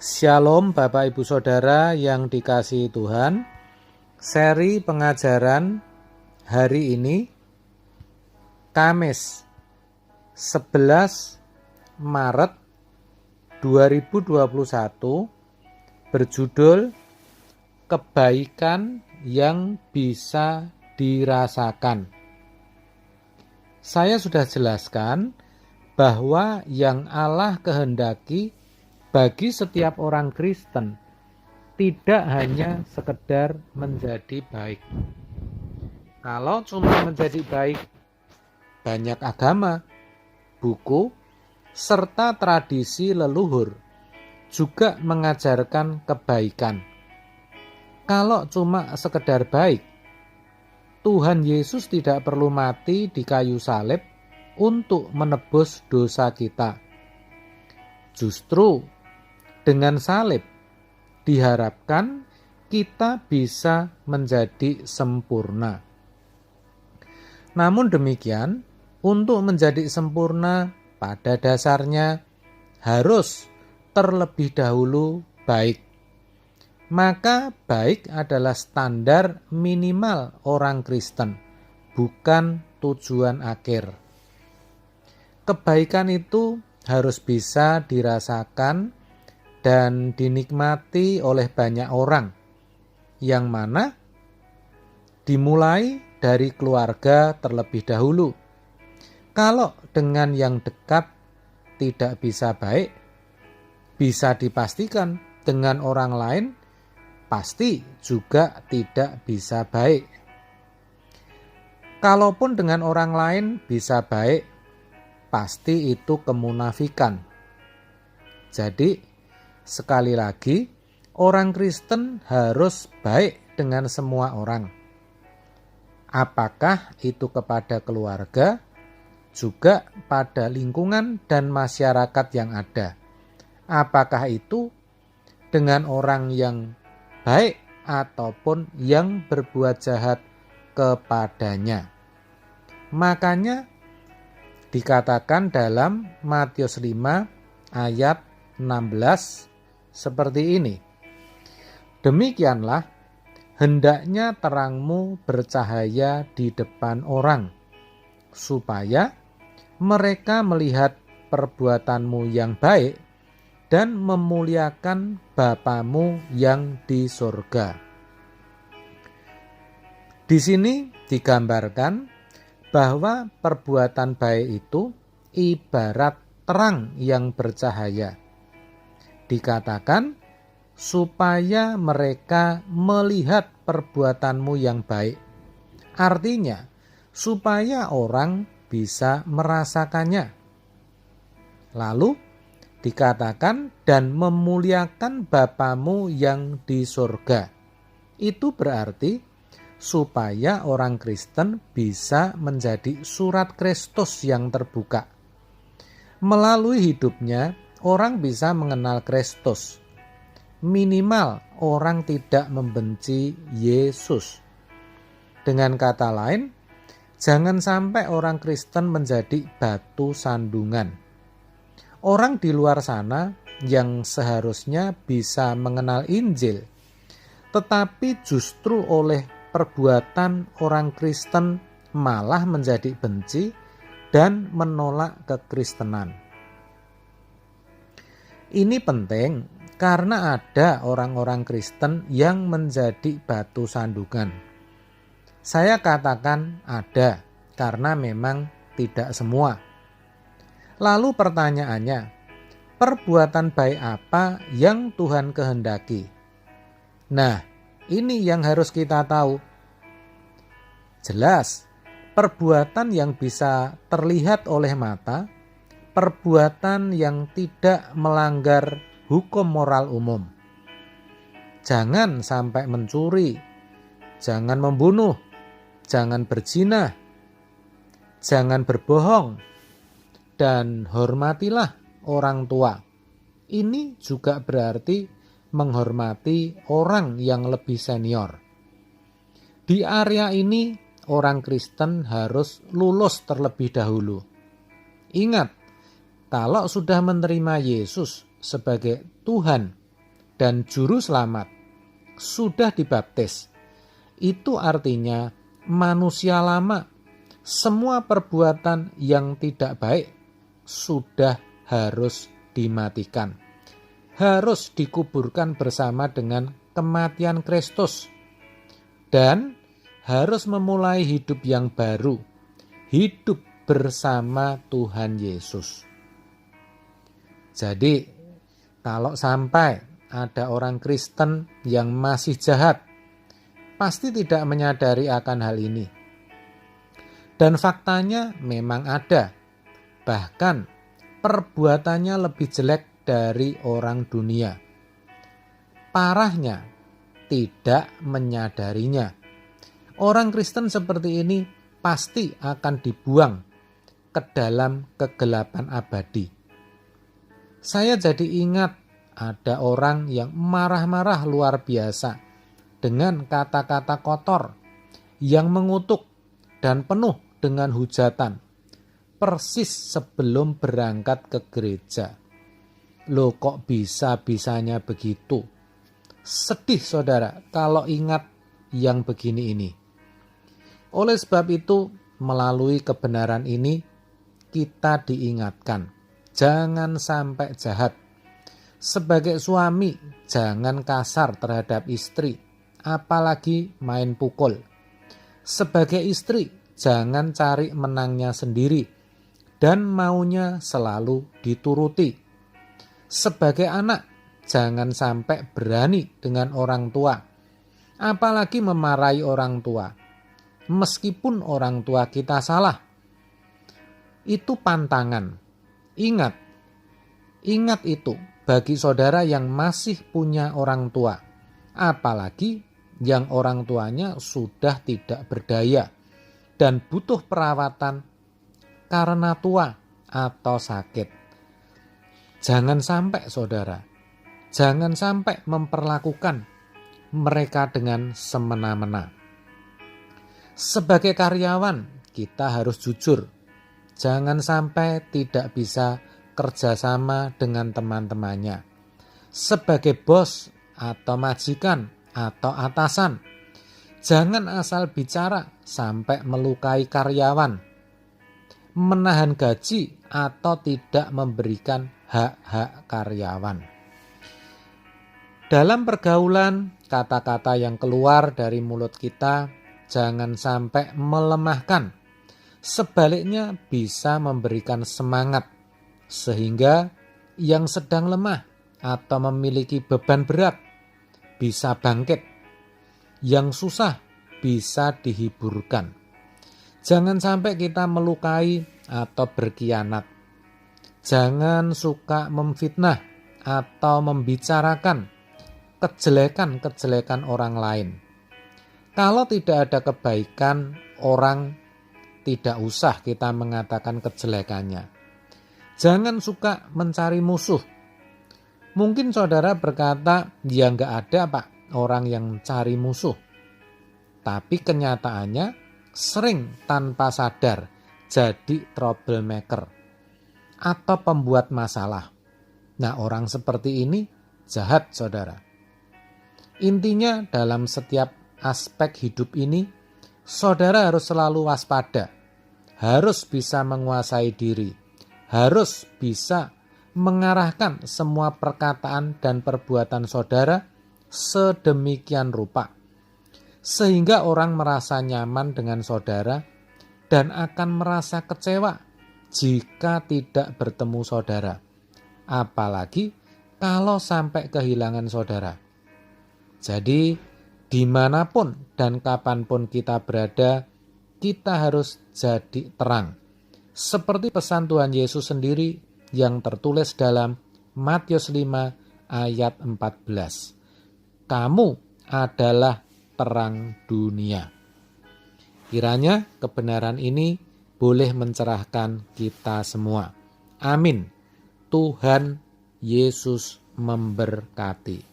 Shalom Bapak Ibu Saudara yang dikasihi Tuhan. Seri pengajaran hari ini Kamis 11 Maret 2021 berjudul Kebaikan yang bisa dirasakan. Saya sudah jelaskan bahwa yang Allah kehendaki bagi setiap orang Kristen tidak hanya sekedar menjadi baik. Kalau cuma menjadi baik, banyak agama, buku, serta tradisi leluhur juga mengajarkan kebaikan. Kalau cuma sekedar baik, Tuhan Yesus tidak perlu mati di kayu salib untuk menebus dosa kita. Justru dengan salib diharapkan kita bisa menjadi sempurna. Namun demikian, untuk menjadi sempurna pada dasarnya harus terlebih dahulu baik. Maka baik adalah standar minimal orang Kristen, bukan tujuan akhir. Kebaikan itu harus bisa dirasakan dan dinikmati oleh banyak orang, yang mana dimulai dari keluarga terlebih dahulu. Kalau dengan yang dekat tidak bisa baik, bisa dipastikan dengan orang lain pasti juga tidak bisa baik. Kalaupun dengan orang lain bisa baik, pasti itu kemunafikan. Jadi, sekali lagi, orang Kristen harus baik dengan semua orang. Apakah itu kepada keluarga, juga pada lingkungan dan masyarakat yang ada. Apakah itu dengan orang yang baik ataupun yang berbuat jahat kepadanya. Makanya dikatakan dalam Matius 5 ayat 16 seperti ini. Demikianlah hendaknya terangmu bercahaya di depan orang, supaya mereka melihat perbuatanmu yang baik dan memuliakan Bapamu yang di surga. Di sini digambarkan bahwa perbuatan baik itu ibarat terang yang bercahaya. Dikatakan supaya mereka melihat perbuatanmu yang baik. Artinya supaya orang bisa merasakannya. Lalu dikatakan dan memuliakan Bapamu yang di surga. Itu berarti supaya orang Kristen bisa menjadi surat Kristus yang terbuka. Melalui hidupnya, orang bisa mengenal Kristus. Minimal orang tidak membenci Yesus. Dengan kata lain, jangan sampai orang Kristen menjadi batu sandungan. Orang di luar sana yang seharusnya bisa mengenal Injil, tetapi justru oleh perbuatan orang Kristen malah menjadi benci dan menolak kekristenan. Ini penting karena ada orang-orang Kristen yang menjadi batu sandungan. Saya katakan ada karena memang tidak semua. Lalu pertanyaannya, perbuatan baik apa yang Tuhan kehendaki? Nah, ini yang harus kita tahu. Jelas, perbuatan yang bisa terlihat oleh mata, perbuatan yang tidak melanggar hukum moral umum. Jangan sampai mencuri, jangan membunuh, jangan berzina, jangan berbohong, dan hormatilah orang tua. Ini juga berarti menghormati orang yang lebih senior. Di area ini, orang Kristen harus lulus terlebih dahulu. Ingat, kalau sudah menerima Yesus sebagai Tuhan dan juru selamat sudah dibaptis. Itu artinya manusia lama, semua perbuatan yang tidak baik sudah harus dimatikan. Harus dikuburkan bersama dengan kematian Kristus. Dan harus memulai hidup yang baru. Hidup bersama Tuhan Yesus. Jadi, kalau sampai ada orang Kristen yang masih jahat, pasti tidak menyadari akan hal ini. Dan faktanya memang ada. Bahkan perbuatannya lebih jelek dari orang dunia. Parahnya, tidak menyadarinya. Orang Kristen seperti ini pasti akan dibuang ke dalam kegelapan abadi. Saya jadi ingat ada orang yang marah-marah luar biasa dengan kata-kata kotor yang mengutuk dan penuh dengan hujatan persis sebelum berangkat ke gereja. Loh, kok bisa-bisanya begitu? Sedih saudara kalau ingat yang begini ini. Oleh sebab itu, melalui kebenaran ini kita diingatkan, jangan sampai jahat. Sebagai suami, jangan kasar terhadap istri, apalagi main pukul. Sebagai istri, jangan cari menangnya sendiri dan maunya selalu dituruti. Sebagai anak, jangan sampai berani dengan orang tua, apalagi memarahi orang tua. Meskipun orang tua kita salah, itu pantangan. Ingat itu bagi saudara yang masih punya orang tua, apalagi yang orang tuanya sudah tidak berdaya dan butuh perawatan karena tua atau sakit. Jangan sampai saudara, jangan sampai memperlakukan mereka dengan semena-mena. Sebagai karyawan, kita harus jujur. Jangan sampai tidak bisa kerjasama dengan teman-temannya. Sebagai bos atau majikan atau atasan, jangan asal bicara sampai melukai karyawan, menahan gaji atau tidak memberikan hak-hak karyawan. Dalam pergaulan, kata-kata yang keluar dari mulut kita jangan sampai melemahkan. Sebaliknya bisa memberikan semangat sehingga yang sedang lemah atau memiliki beban berat bisa bangkit. Yang susah bisa dihiburkan. Jangan sampai kita melukai atau berkhianat. Jangan suka memfitnah atau membicarakan kejelekan-kejelekan orang lain. Kalau tidak ada kebaikan, orang tidak usah kita mengatakan kejelekannya. Jangan suka mencari musuh. Mungkin saudara berkata, ya nggak ada pak orang yang cari musuh. Tapi kenyataannya sering tanpa sadar jadi troublemaker atau pembuat masalah. Nah, orang seperti ini jahat saudara. Intinya dalam setiap aspek hidup ini, saudara harus selalu waspada, harus bisa menguasai diri, harus bisa mengarahkan semua perkataan dan perbuatan saudara sedemikian rupa, sehingga orang merasa nyaman dengan saudara dan akan merasa kecewa jika tidak bertemu saudara, apalagi kalau sampai kehilangan saudara. Jadi, dimanapun dan kapanpun kita berada, kita harus jadi terang. Seperti pesan Tuhan Yesus sendiri yang tertulis dalam Matius 5 ayat 14. Kamu adalah terang dunia. Kiranya kebenaran ini boleh mencerahkan kita semua. Amin. Tuhan Yesus memberkati.